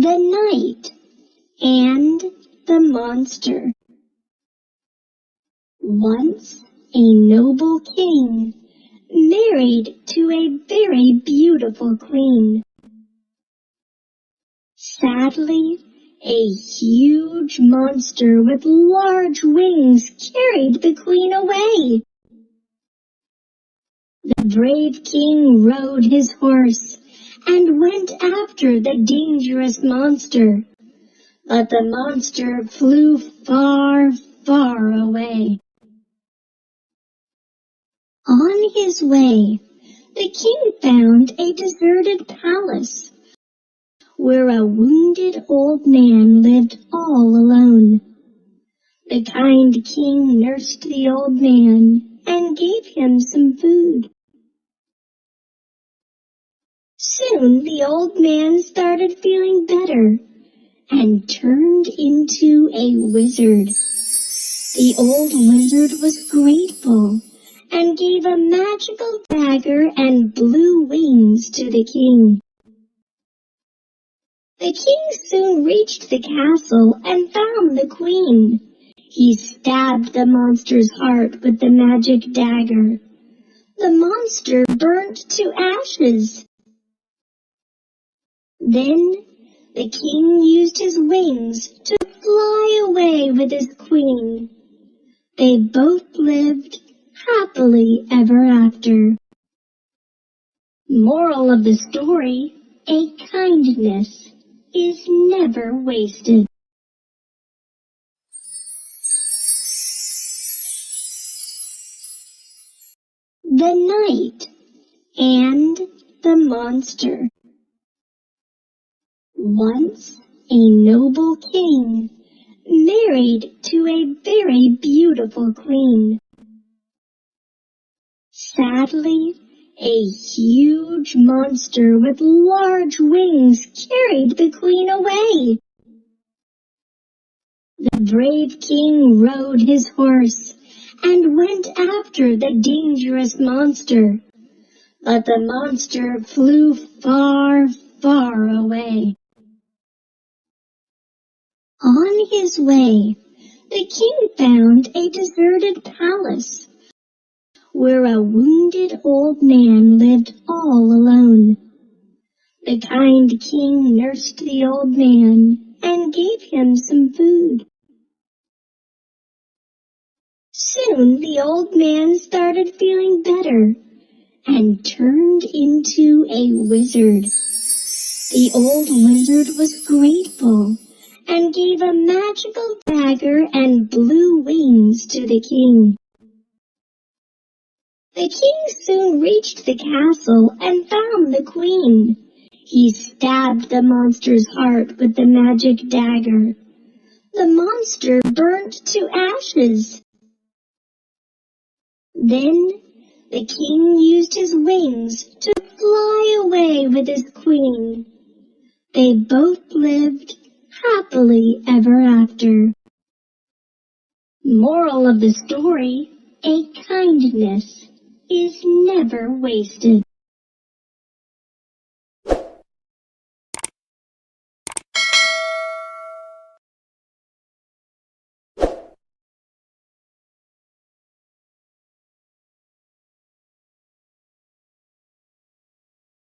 The Knight and the Monster. Once a noble king married to a very beautiful queen. Sadly, a huge monster with large wings carried the queen away. The brave king rode his horse and went after the dangerous monster, but the monster flew far, far away. On his way, the king found a deserted palace where a wounded old man lived all alone. The kind king nursed the old man and gave him some food. Soon the old man started feeling better and turned into a wizard. The old wizard was grateful and gave a magical dagger and blue wings to the king. The king soon reached the castle and found the queen. He stabbed the monster's heart with the magic dagger. The monster burnt to ashes. Then the king used his wings to fly away with his queen. They both lived happily ever after. Moral of the story: a kindness is never wasted. The Knight and the Monster. Once a noble king married to a very beautiful queen. Sadly, a huge monster with large wings carried the queen away. The brave king rode his horse and went after the dangerous monster, but the monster flew far, far away. On his way, the king found a deserted palace where a wounded old man lived all alone. The kind king nursed the old man and gave him some food. Soon the old man started feeling better and turned into a wizard. The old wizard was grateful and gave a magical dagger and blue wings to the king. The king soon reached the castle and found the queen. He stabbed the monster's heart with the magic dagger. The monster burnt to ashes. Then the king used his wings to fly away with his queen. They both lived happily ever after. Moral of the story: a kindness is never wasted.